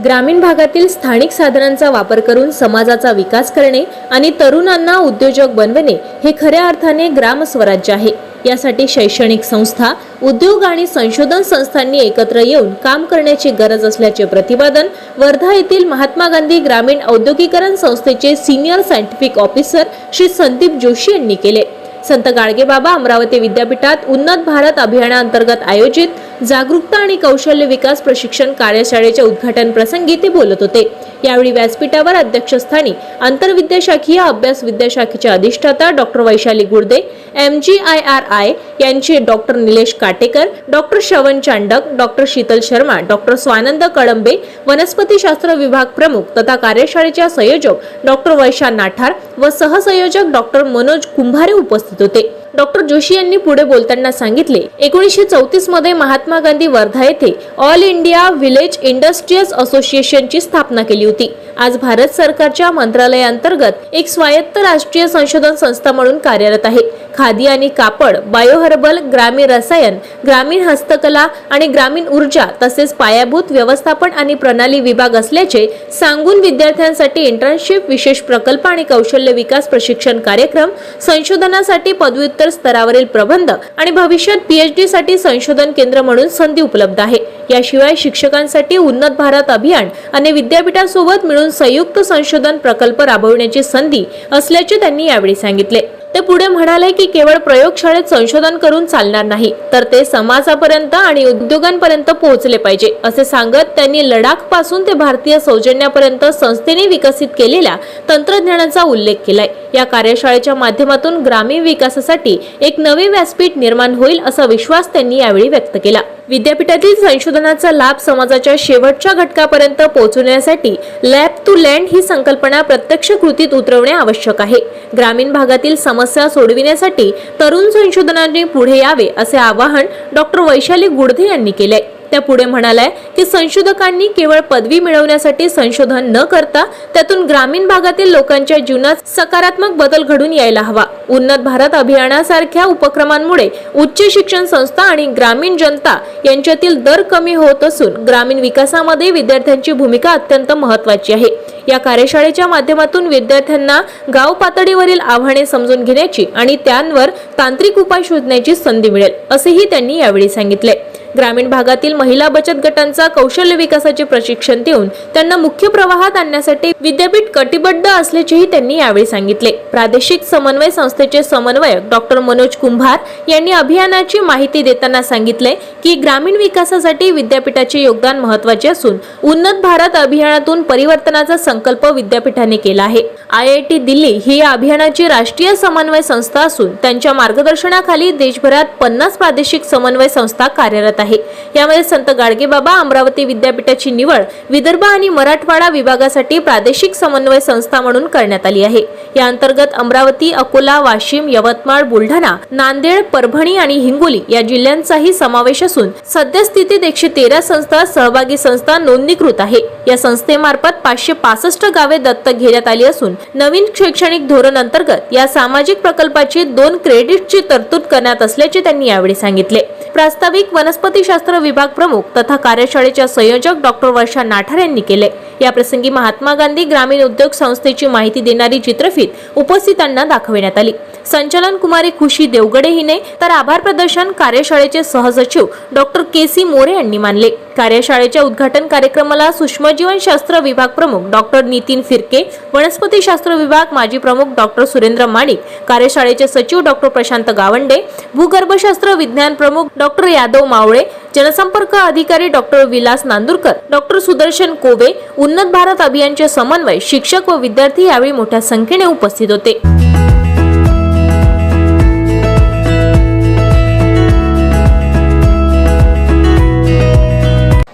ग्रामीण भागातील स्थानिक साधनांचा वापर करून समाजाचा विकास करणे आणि तरुणांना उद्योजक बनवणे हे खऱ्या अर्थाने ग्रामस्वराज्य आहे। यासाठी शैक्षणिक संस्था, उद्योग आणि संशोधन संस्थांनी एकत्र येऊन काम करण्याची गरज असल्याचे प्रतिपादन वर्धा येथील महात्मा गांधी ग्रामीण औद्योगिकरण संस्थेचे senior scientific officer Shri Sandeep Joshi यांनी केले। संत गाडगेबाबा अमरावती विद्यापीठात उन्नत भारत अभियानाअंतर्गत आयोजित जागरूकता आणि कौशल्य विकास प्रशिक्षण कार्यशाळेच्या उद्घाटन प्रसंगी ते बोलत होते। यावेळी व्यासपीठावर अध्यक्षस्थानी आंतरविद्याशाखीय अभ्यास विद्याशाखेचे अधिष्ठाता डॉक्टर वैशाली गुर्दे, MGIRI यांचे डॉक्टर निलेश काटेकर, डॉक्टर श्रवण चांडक, डॉक्टर शीतल शर्मा, डॉक्टर स्वानंद कळंबे, वनस्पतीशास्त्र विभाग प्रमुख तथा कार्यशाळेच्या संयोजक डॉक्टर वैशा नाठार व सहसंयोजक डॉक्टर मनोज कुंभारे उपस्थित होते। डॉक्टर जोशी यांनी पुढे बोलताना सांगितले, 1934 मध्ये महात्मा गांधी वर्धा येथे ऑल इंडिया विलेज इंडस्ट्रीज असोसिएशनची स्थापना केली होती। आज भारत सरकारच्या मंत्रालयाअंतर्गत एक स्वायत्त राष्ट्रीय संशोधन संस्था म्हणून कार्यरत आहे। खादी आणि कापड, बायोहर्बल, ग्रामीण रसायन, ग्रामीण हस्तकला आणि ग्रामीण ऊर्जा तसेच पायाभूत व्यवस्थापन आणि प्रणाली विभाग असल्याचे सांगून विद्यार्थ्यांसाठी इंटर्नशिप, विशेष प्रकल्प आणि कौशल्य विकास प्रशिक्षण कार्यक्रम, संशोधनासाठी पदव्युत्तर स्तरावरील प्रबंध आणि भविष्यात PhD साठी संशोधन केंद्र म्हणून संधी उपलब्ध आहे। याशिवाय शिक्षकांसाठी उन्नत भारत अभियान आणि विद्यापीठासोबत मिळून संयुक्त संशोधन प्रकल्प राबविण्याची संधी असल्याचे त्यांनी यावेळी सांगितले। ते पुढे म्हणाले की केवळ प्रयोगशाळेत संशोधन करून चालणार नाही, तर ते समाजापर्यंत आणि उद्योगांपर्यंत पोहोचले पाहिजे असे सांगत त्यांनी लडाख पासून ते भारतीय सौजन्यापर्यंत संस्थेने विकसित केलेल्या तंत्रज्ञानाचा उल्लेख केलाय। या कार्यशाळेच्या माध्यमातून ग्रामीण विकासासाठी एक नवे व्यासपीठ निर्माण होईल असा विश्वास त्यांनी यावेळी व्यक्त केला। विद्यापीठातील संशोधनाचा लाभ समाजाच्या शेवटच्या घटकापर्यंत पोहोचवण्यासाठी लॅब टू लँड ही संकल्पना प्रत्यक्ष कृतीत उतरवणे आवश्यक आहे। ग्रामीण भागातील समस्या सोडविण्यासाठी तरुण संशोधनाने पुढे यावे असे आवाहन डॉक्टर वैशाली गुर्दे यांनी केले। त्या पुढे म्हणाल्या की संशोधकांनी केवळ पदवी मिळवण्यासाठी संशोधन न करता त्यातून ग्रामीण भागातील लोकांच्या जीवनात सकारात्मक बदल घडून यायला हवा। उन्नत भारत अभियानासारख्या उपक्रमांमुळे उच्च शिक्षण संस्था आणि ग्रामीण जनता यांच्यातील दर कमी होत असून ग्रामीण विकासामध्ये विद्यार्थ्यांची भूमिका अत्यंत महत्त्वाची आहे। या कार्यशाळेच्या माध्यमातून विद्यार्थ्यांना गाव पातळीवरील आव्हाने समजून घेण्याची आणि त्यांवर तांत्रिक उपाय शोधण्याची संधी मिळेल असेही त्यांनी यावेळी सांगितले। ग्रामीण भागातील महिला बचत गटांचा कौशल्य विकासाचे प्रशिक्षण देऊन त्यांना मुख्य प्रवाहात आणण्यासाठी विद्यापीठ कटिबद्ध असल्याचेही त्यांनी यावेळी सांगितले। प्रादेशिक समन्वय संस्थेचे समन्वयक डॉक्टर मनोज कुंभार यांनी अभियानाची माहिती देताना सांगितले की ग्रामीण विकासासाठी विद्यापीठाचे योगदान महत्त्वाचे असून उन्नत भारत अभियानातून परिवर्तनाचा संकल्प विद्यापीठाने केला आहे। IIT दिल्ली ही या अभियानाची राष्ट्रीय समन्वय संस्था असून त्यांच्या मार्गदर्शनाखाली देशभरात 50 प्रादेशिक समन्वय संस्था कार्यरत आहे। यामध्ये संत गाडगेबाबा अमरावती विद्यापीठाची निवड विदर्भ आणि मराठवाडा विभागासाठी प्रादेशिक समन्वय संस्था म्हणून करण्यात आली आहे। या अंतर्गत अमरावती, अकोला, वाशिम, यवतमाळ, बुलढाणा, नांदेड, परभणी आणि हिंगोली या जिल्ह्यांचाही समावेश असून सध्या स्थितीत 113 संस्था सहभागी संस्था नोंदणीकृत आहे। या संस्थेमार्फत 565 गावे दत्तक घेण्यात आली असून नवीन शैक्षणिक धोरण अंतर्गत या सामाजिक प्रकल्पाची 2 क्रेडिटची तरतूद करण्यात असल्याचे त्यांनी यावेळी सांगितले। प्रास्ताविक वनस्पतीशास्त्र विभाग प्रमुख तथा कार्यशाळेच्या संयोजक डॉक्टर वर्षा नाठार यांनी केले। या प्रसंगी महात्मा गांधी ग्रामीण उद्योग संस्थेची माहिती देणारी चित्रफीत उपस्थितांना दाखवण्यात आली। संचालन कुमारी खुशी देवगडे हिने तर आभार प्रदर्शन कार्यशाळेचे सहसचिव डॉक्टर KC मोरे यांनी मानले। कार्यशाळेच्या उद्घाटन कार्यक्रमाला सूक्ष्मजीवनशास्त्र विभाग प्रमुख डॉक्टर नितीन फिरके, वनस्पतीशास्त्र विभाग माजी प्रमुख डॉक्टर सुरेंद्र माणिक, कार्यशाळेचे सचिव डॉक्टर प्रशांत गावंडे, भूगर्भशास्त्र विज्ञान प्रमुख डॉक्टर यादव मावळे, जनसंपर्क अधिकारी doctor Vilas Nandurkar, doctor Sudarshan Kobe, उन्नत भारत अभियानचे समन्वय शिक्षक व विद्यार्थी यावेळी मोठ्या संख्येने उपस्थित होते।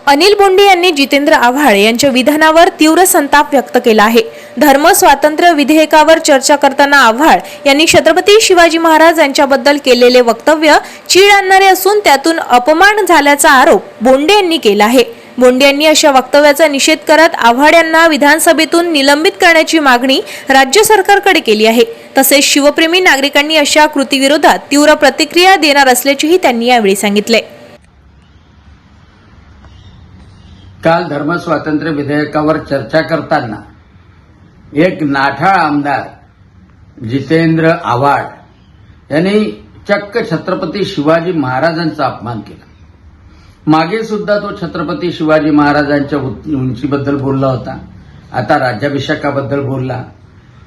अनिल बोंडे यांनी जितेंद्र आव्हाड यांच्या विधानावर तीव्र संताप व्यक्त केला आहे। धर्म स्वातंत्र्य विधेयकावर चर्चा करताना आव्हाड यांनी छत्रपती शिवाजी महाराज यांच्याबद्दल केलेले वक्तव्य चीड आणणारे असून त्यातून अपमान झाल्याचा आरोप बोंडे यांनी केला आहे। बोंडे यांनी अशा वक्तव्याचा निषेध करत आव्हाड यांना विधानसभेतून निलंबित करण्याची मागणी राज्य सरकारकडे केली आहे। तसेच शिवप्रेमी नागरिकांनी अशा कृतीविरोधात तीव्र प्रतिक्रिया देणार असल्याचेही त्यांनी यावेळी सांगितले। काल धर्मस्वातंत्र्य विधेयकावर चर्चा करताना एक नाठाळ आमदार जितेंद्र आव्हाड यांनी चक्क छत्रपती शिवाजी महाराजांचा अपमान केला। मागे सुद्धा तो छत्रपती शिवाजी महाराजांच्या उंचीबद्दल बोलला होता, आता राज्याभिषेकाबद्दल बोलला।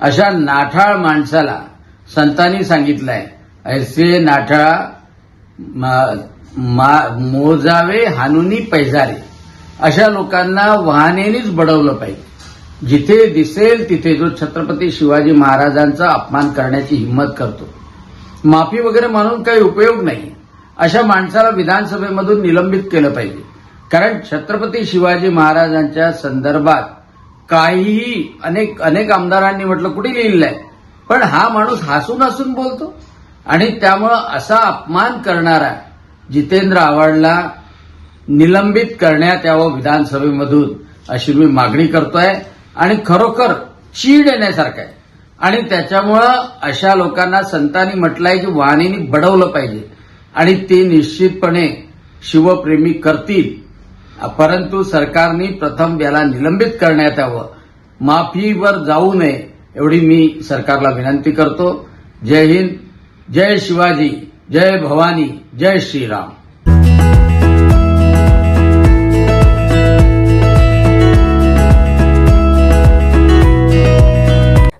अशा नाठाळ माणसाला संतांनी सांगितलंय, ऐसे नाठाळा मोजावे हानुनी पैजारे। अशा लोकांना वाहनेनीच बडवलं पाहिजे। जिथे दिसेल तिथे जो छत्रपती शिवाजी महाराजांचा अपमान करण्याची हिंमत करतो, माफी वगैरे म्हणून काही उपयोग नाही। अशा माणसाला विधानसभेमधून निलंबित केलं पाहिजे, कारण छत्रपती शिवाजी महाराजांच्या संदर्भात काहीही अनेक आमदारांनी म्हटलं कुठे लिहिलंय, पण हा माणूस हसून हसून बोलतो। आणि त्यामुळं असा अपमान करणारा जितेंद्र आव्हाडला निलंबित करण्यात यावं विधानसभेमधून, अशी मी मागणी करतोय। आणि खरोखर चीड येण्यासारखं आहे। आणि त्याच्यामुळं अशा लोकांना संतांनी म्हटलंय की वाणीने बडवलं पाहिजे, आणि ते निश्चितपणे शिवप्रेमी करतील। परंतु सरकारने प्रथम याला निलंबित करण्यात यावं, माफीवर जाऊ नये एवढी मी सरकारला विनंती करतो। जय हिंद, जय शिवाजी, जय भवानी, जय श्रीराम।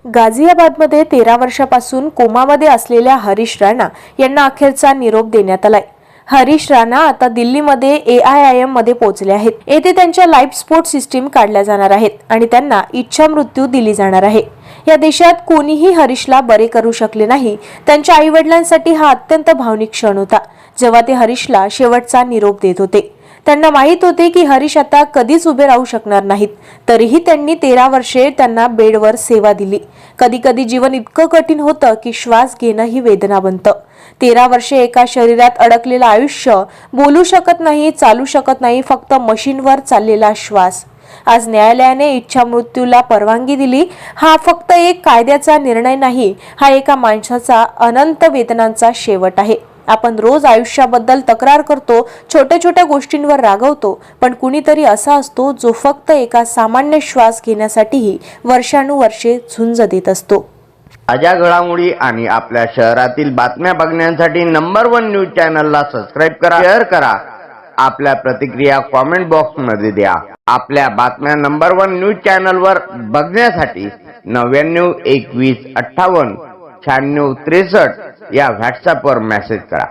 गाझियाबादमध्ये 13 वर्षापासून कोमामध्ये असलेल्या हरीश राणा यांना अखेरचा निरोप देण्यात आलाय। हरीश राणा आता दिल्लीमध्ये AIIM मध्ये पोहोचले आहेत। येथे त्यांच्या लाईफ सपोर्ट सिस्टीम काढल्या जाणार आहेत आणि त्यांना इच्छा मृत्यू दिली जाणार आहे। या देशात कोणीही हरीशला बरे करू शकले नाही। त्यांच्या आईवडिलांसाठी हा अत्यंत भावनिक क्षण होता, जेव्हा ते हरीशला शेवटचा निरोप देत होते। त्यांना माहित होते की हरीश आता कधीच उभे राहू शकणार नाहीत, तरीही त्यांनी 13 वर्षे त्यांना बेडवर सेवा दिली। कधी कधी जीवन इतकं कठीण होतं की श्वास घेणं ही वेदना बनतं। 13 वर्षे एका शरीरात अडकलेलं आयुष्य, बोलू शकत नाही, चालू शकत नाही, फक्त मशीनवर चाललेला श्वास। आज न्यायालयाने इच्छा मृत्यूला परवानगी दिली। हा फक्त एक कायद्याचा निर्णय नाही, हा एका माणसाचा अनंत वेदनांचा शेवट आहे। आपण रोज आयुष्याबद्दल तक्रार करतो, छोट्या छोट्या गोष्टींवर रागवतो, पण कुणीतरी असा असतो जो फक्त एका सामान्य श्वास घेण्यासाठीही वर्षानुवर्षे झुंज देत असतो। ताज्या घडामोडी आणि आपल्या शहरातील बातम्या बघण्यासाठी नंबर 1 न्यूज चॅनलला सबस्क्राईब करा, शेअर करा, आपल्या प्रतिक्रिया कॉमेंट बॉक्स मध्ये द्या। आपल्या बातम्या नंबर 1 न्यूज चॅनलवर बघण्यासाठी 99 21 58 96 63 या व्हॉट्सअपवर मेसेज करा।